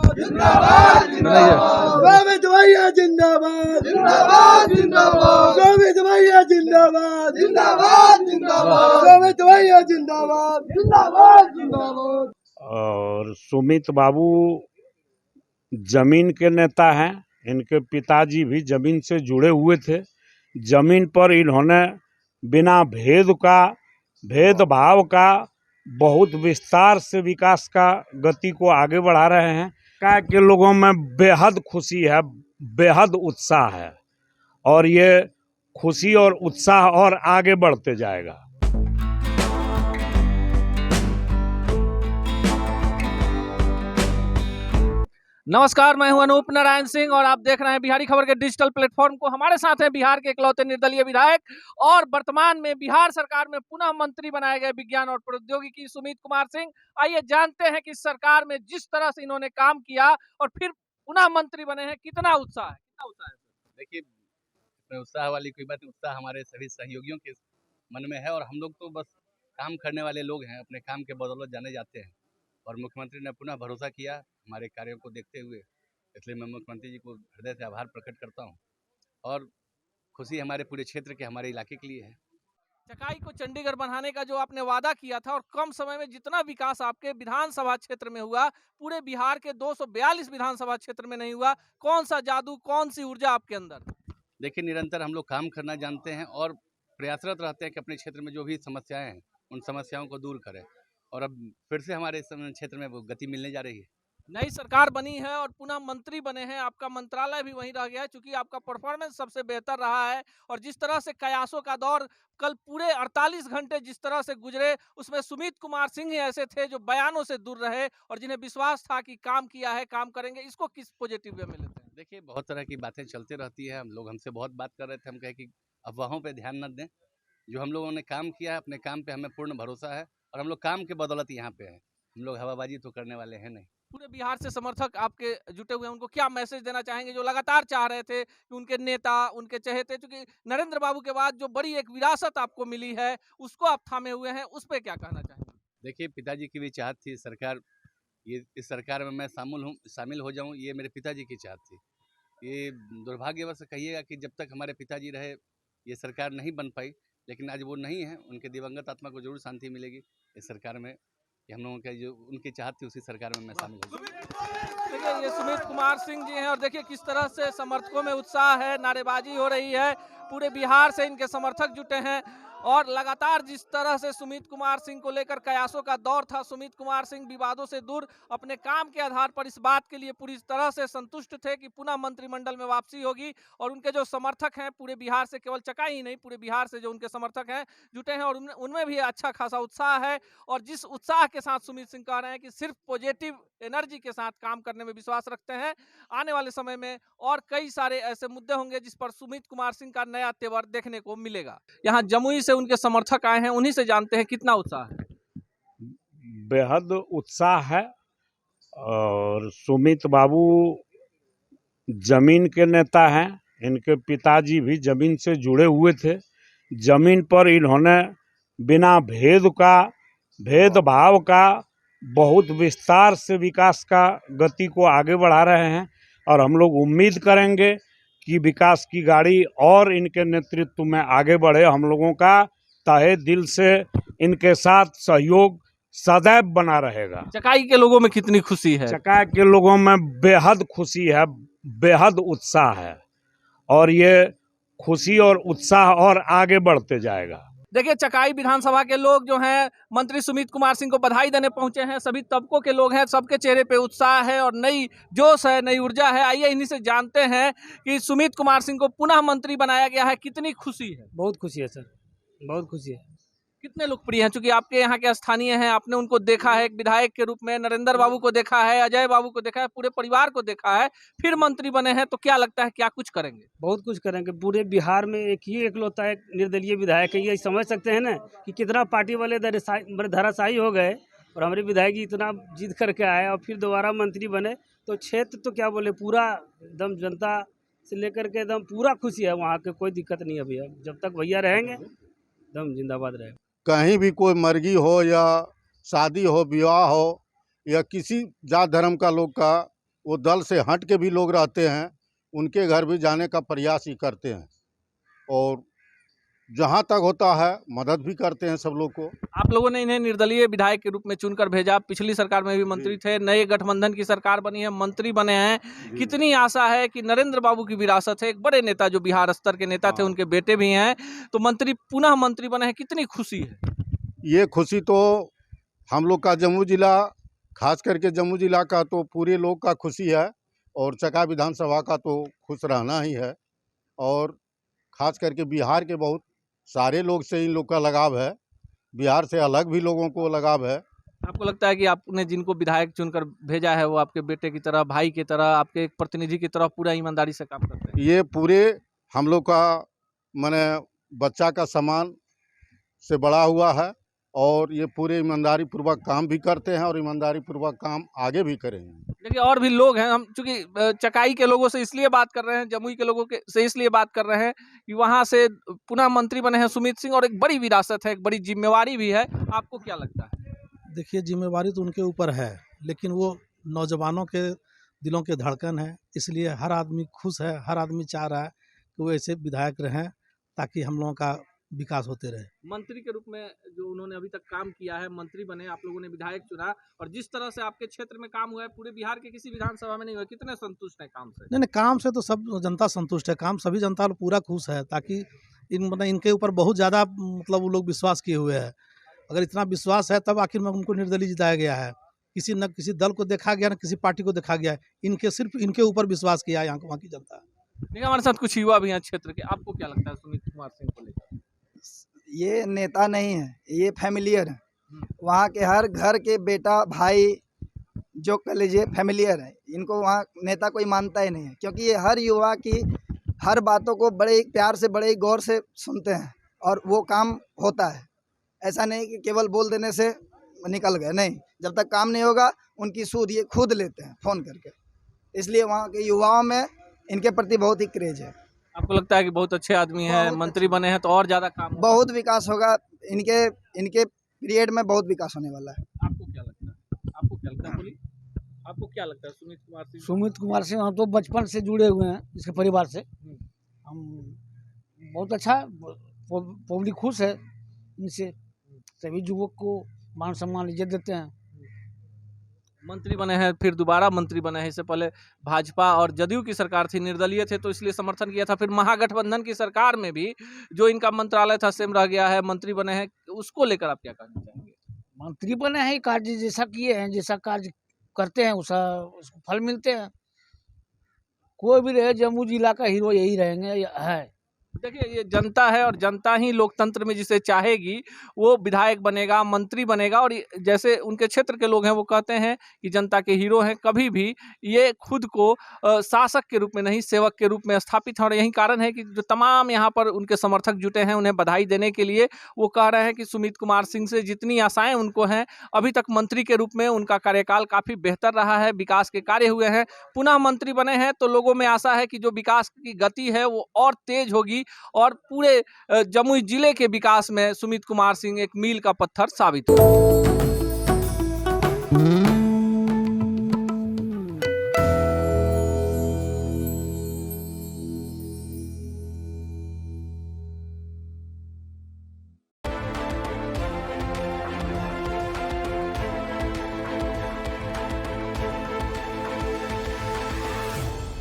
जिंदाबाद जिंदाबाद स्वामित्व भैया जिंदाबाद जिंदाबाद जिंदाबाद स्वामित्व भैया जिंदाबाद जिंदाबाद जिंदाबाद स्वामित्व भैया जिंदाबाद जिंदाबाद जिंदाबाद। और सुमित बाबू जमीन के नेता हैं। इनके पिताजी भी जमीन से जुड़े हुए थे। जमीन पर इन्होंने बिना भेदभाव का बहुत विस्तार से विकास का गति को आगे बढ़ा रहे हैं। क्या के लोगों में बेहद खुशी है, बेहद उत्साह है और ये खुशी और उत्साह और आगे बढ़ते जाएगा। नमस्कार, मैं हूं अनूप नारायण सिंह और आप देख रहे हैं बिहारी खबर के डिजिटल प्लेटफॉर्म को। हमारे साथ हैं बिहार के इकलौते निर्दलीय विधायक और वर्तमान में बिहार सरकार में पुनः मंत्री बनाए गए विज्ञान और प्रौद्योगिकी सुमित कुमार सिंह। आइए जानते हैं कि इस सरकार में जिस तरह से इन्होंने काम किया और फिर पुनः मंत्री बने हैं, कितना उत्साह है। देखिए, इसमें उत्साह वाली कोई बात नहीं। उत्साह हमारे सभी सहयोगियों के मन में है और हम लोग तो बस काम करने वाले लोग हैं, अपने काम के बदौलत जाने जाते हैं। और मुख्यमंत्री ने पुनः भरोसा किया हमारे कार्यों को देखते हुए, इसलिए मैं मुख्यमंत्री जी को हृदय से आभार प्रकट करता हूं और खुशी हमारे पूरे क्षेत्र के, हमारे इलाके के लिए है। चकाई को चंडीगढ़ बनाने का जो आपने वादा किया था और कम समय में जितना विकास आपके विधानसभा क्षेत्र में हुआ, पूरे बिहार के 242 विधानसभा क्षेत्र में नहीं हुआ। कौन सा जादू, कौन सी ऊर्जा आपके अंदर? देखिए, निरंतर हम लोग काम करना जानते हैं और प्रयासरत रहते हैं कि अपने क्षेत्र में जो भी समस्याएं हैं उन समस्याओं को दूर करें और अब फिर से हमारे क्षेत्र में वो गति मिलने जा रही है। नई सरकार बनी है और पुनः मंत्री बने हैं, आपका मंत्रालय भी वहीं रह गया है क्योंकि आपका परफॉर्मेंस सबसे बेहतर रहा है। और जिस तरह से कयासों का दौर कल पूरे 48 घंटे जिस तरह से गुजरे, उसमें सुमित कुमार सिंह ही ऐसे थे जो बयानों से दूर रहे और जिन्हें विश्वास था कि काम किया है, काम करेंगे। इसको किस पॉजिटिव वे में लेते हैं? देखिए, बहुत तरह की बातें चलती रहती है। हम लोग हमसे बहुत बात कर रहे थे, हम कहे कि अफवाहों पे ध्यान न दें। जो हम लोगों ने काम किया है, अपने काम पे हमें पूर्ण भरोसा है और हम लोग काम के बदौलत यहाँ पे हैं। हम लोग हवाबाजी तो करने वाले हैं नहीं। पूरे बिहार से समर्थक आपके जुटे हुए हैं, उनको क्या मैसेज देना चाहेंगे जो लगातार चाह रहे थे कि उनके नेता, उनके चहेते, क्योंकि नरेंद्र बाबू के बाद जो बड़ी एक विरासत आपको मिली है उसको आप थामे हुए हैं, उस पर क्या कहना चाहेंगे? देखिए, पिताजी की भी चाहत थी सरकार, ये इस सरकार में मैं शामिल हो जाऊं, ये मेरे पिताजी की चाहत थी। ये दुर्भाग्यवश कहिएगा कि जब तक हमारे पिताजी रहे ये सरकार नहीं बन पाई, लेकिन आज वो नहीं है। उनके दिवंगत आत्मा को जरूर शांति मिलेगी इस सरकार में कि हम लोगों का जो उनकी चाहत थी उसी सरकार में मैं शामिल हो गया। देखिए, ये सुमित कुमार सिंह जी हैं और देखिए किस तरह से समर्थकों में उत्साह है, नारेबाजी हो रही है। पूरे बिहार से इनके समर्थक जुटे हैं और लगातार जिस तरह से सुमित कुमार सिंह को लेकर कयासों का दौर था, सुमित कुमार सिंह विवादों से दूर अपने काम के आधार पर इस बात के लिए पूरी तरह से संतुष्ट थे कि पुनः मंत्रिमंडल में वापसी होगी। और उनके जो समर्थक हैं पूरे बिहार से, केवल चकाई ही नहीं, पूरे बिहार से जो उनके समर्थक हैं जुटे हैं और उनमें भी अच्छा खासा उत्साह है। और जिस उत्साह के साथ सुमित सिंह कह रहे हैं कि सिर्फ पॉजिटिव एनर्जी के साथ काम करने में विश्वास रखते हैं, आने वाले समय में और कई सारे ऐसे मुद्दे होंगे जिस पर सुमित कुमार सिंह का नया तेवर देखने को मिलेगा। यहाँ जमुई से उनके समर्थक आए हैं, उन्हीं से जानते हैं कितना उत्साह है। बेहद उत्साह है और सुमित बाबू जमीन के नेता हैं। इनके पिताजी भी जमीन से जुड़े हुए थे। जमीन पर इन्होंने बिना भेदभाव का बहुत विस्तार से विकास का गति को आगे बढ़ा रहे हैं और हम लोग उम्मीद करेंगे कि विकास की गाड़ी और इनके नेतृत्व में आगे बढ़े। हम लोगों का तहे दिल से इनके साथ सहयोग सदैव बना रहेगा। चकाई के लोगों में कितनी खुशी है? चकाई के लोगों में बेहद खुशी है, बेहद उत्साह है और ये खुशी और उत्साह और आगे बढ़ते जाएगा। देखिए, चकाई विधानसभा के लोग जो हैं मंत्री सुमित कुमार सिंह को बधाई देने पहुंचे हैं। सभी तबकों के लोग हैं, सबके चेहरे पे उत्साह है और नई जोश है, नई ऊर्जा है। आइए इन्हीं से जानते हैं कि सुमित कुमार सिंह को पुनः मंत्री बनाया गया है, कितनी खुशी है? बहुत खुशी है सर, बहुत खुशी है। कितने लोकप्रिय हैं? चूंकि आपके यहाँ के स्थानीय हैं, आपने उनको देखा है एक विधायक के रूप में, नरेंद्र बाबू को देखा है, अजय बाबू को देखा है, पूरे परिवार को देखा है, फिर मंत्री बने हैं, तो क्या लगता है क्या कुछ करेंगे? बहुत कुछ करेंगे। पूरे बिहार में एक ही एकलौता एक निर्दलीय विधायक है। ये समझ सकते हैं ना कि कितना पार्टी वाले धराशायी हो गए और हमारे विधायक जी इतना जीत करके आए और फिर दोबारा मंत्री बने। तो क्षेत्र तो क्या बोले, पूरा एकदम जनता से लेकर के एकदम पूरा खुशी है। वहाँ के कोई दिक्कत नहीं है भैया, जब तक भैया रहेंगे एकदम जिंदाबाद रहेगा। कहीं भी कोई मर्गी हो या शादी हो, विवाह हो या किसी जात धर्म का लोग का वो दल से हट के भी लोग रहते हैं, उनके घर भी जाने का प्रयास ही करते हैं और जहाँ तक होता है मदद भी करते हैं सब लोग को। आप लोगों ने इन्हें निर्दलीय विधायक के रूप में चुनकर भेजा, पिछली सरकार में भी मंत्री थे, नए गठबंधन की सरकार बनी है, मंत्री बने हैं। कितनी आशा है कि नरेंद्र बाबू की विरासत है, एक बड़े नेता जो बिहार स्तर के नेता थे, उनके बेटे भी हैं, तो मंत्री पुनः मंत्री बने हैं, कितनी खुशी है? ये खुशी तो हम लोग का जम्मू जिला, खास करके जम्मू जिला का तो पूरे लोग का खुशी है और चका विधानसभा का तो खुश रहना ही है और खास करके बिहार के बहुत सारे लोग से इन लोग का लगाव है, बिहार से अलग भी लोगों को लगाव है। आपको लगता है कि आपने जिनको विधायक चुनकर भेजा है वो आपके बेटे की तरह, भाई की तरह, आपके एक प्रतिनिधि की तरह पूरा ईमानदारी से काम करते हैं? ये पूरे हम लोग का माने बच्चा का समान से बड़ा हुआ है और ये पूरे ईमानदारी पूर्वक काम भी करते हैं और ईमानदारी पूर्वक काम आगे भी करेंगे। देखिए और भी लोग हैं, हम चूंकि चकाई के लोगों से इसलिए बात कर रहे हैं, जमुई के लोगों के से इसलिए बात कर रहे हैं कि वहां से पुनः मंत्री बने हैं सुमित सिंह और एक बड़ी विरासत है, एक बड़ी जिम्मेवारी भी है। आपको क्या लगता है? देखिए जिम्मेवारी तो उनके ऊपर है, लेकिन वो नौजवानों के दिलों के धड़कन है, इसलिए हर आदमी खुश है, हर आदमी चाह रहा है कि वो ऐसे विधायक रहें ताकि हम लोगों का विकास होते रहे। मंत्री के रूप में जो उन्होंने अभी तक काम किया है, मंत्री बने, आप लोगों ने विधायक चुना और जिस तरह से आपके क्षेत्र में काम हुआ है पूरे बिहार के किसी विधानसभा में नहीं हुआ, कितने संतुष्ट हैं काम से? नहीं, काम से तो सब जनता संतुष्ट है, काम सभी जनता लोग पूरा खुश है, ताकि इनके ऊपर बहुत ज़्यादा मतलब वो लोग विश्वास किए हुए हैं। अगर इतना विश्वास है तब आखिर में उनको निर्दलीय जिताया गया है। न किसी दल को देखा गया, न किसी पार्टी को देखा गया है, सिर्फ इनके ऊपर विश्वास किया है वहाँ की जनता। देखिए हमारे साथ कुछ युवा भी हैं क्षेत्र के, आपको क्या लगता है सुमित कुमार सिंह को लेकर? ये नेता नहीं है, ये फैमिलियर है। वहाँ के हर घर के बेटा भाई जो कह लीजिए फैमिलियर है, इनको वहाँ नेता कोई मानता ही नहीं है, क्योंकि ये हर युवा की हर बातों को बड़े प्यार से, बड़े गौर से सुनते हैं और वो काम होता है। ऐसा नहीं कि केवल बोल देने से निकल गए, नहीं, जब तक काम नहीं होगा उनकी सूद ये खुद लेते हैं फ़ोन करके। इसलिए वहाँ के युवाओं में इनके प्रति बहुत ही क्रेज है। आपको लगता है कि बहुत अच्छे आदमी हैं, मंत्री बने हैं तो और ज़्यादा काम होगा? बहुत विकास होगा, इनके पीरियड में बहुत विकास होने वाला है। आपको क्या लगता है? आपको क्या लगता है? बोलिए, आपको क्या लगता है सुमित कुमार सिंह? सुमित कुमार सिंह हम तो बचपन से जुड़े हुए हैं इसके परिवार से, हम बहुत अच्छा, पब्लिक खुश है इनसे, सभी युवक को मान सम्मान इज्जत देते हैं। मंत्री बने हैं, फिर दोबारा मंत्री बने हैं, इससे पहले भाजपा और जदयू की सरकार थी, निर्दलीय थे तो इसलिए समर्थन किया था, फिर महागठबंधन की सरकार में भी जो इनका मंत्रालय था सेम रह गया है, मंत्री बने हैं, उसको लेकर आप क्या कहना चाहेंगे? मंत्री बने हैं, कार्य जैसा किए हैं, जैसा कार्य करते हैं उसको फल मिलते हैं। कोई भी रहे, जम्मू जिला का हीरो यही रहेंगे है। देखिए ये जनता है और जनता ही लोकतंत्र में जिसे चाहेगी वो विधायक बनेगा, मंत्री बनेगा। और जैसे उनके क्षेत्र के लोग हैं वो कहते हैं कि जनता के हीरो हैं, कभी भी ये खुद को शासक के रूप में नहीं सेवक के रूप में स्थापित है। और यही कारण है कि जो तमाम यहाँ पर उनके समर्थक जुटे हैं उन्हें बधाई देने के लिए, वो कह रहे हैं कि सुमित कुमार सिंह से जितनी आशाएं उनको हैं, अभी तक मंत्री के रूप में उनका कार्यकाल काफ़ी बेहतर रहा है, विकास के कार्य हुए हैं, पुनः मंत्री बने हैं तो लोगों में आशा है कि जो विकास की गति है वो और तेज होगी और पूरे जमुई जिले के विकास में सुमित कुमार सिंह एक मील का पत्थर साबित होगा।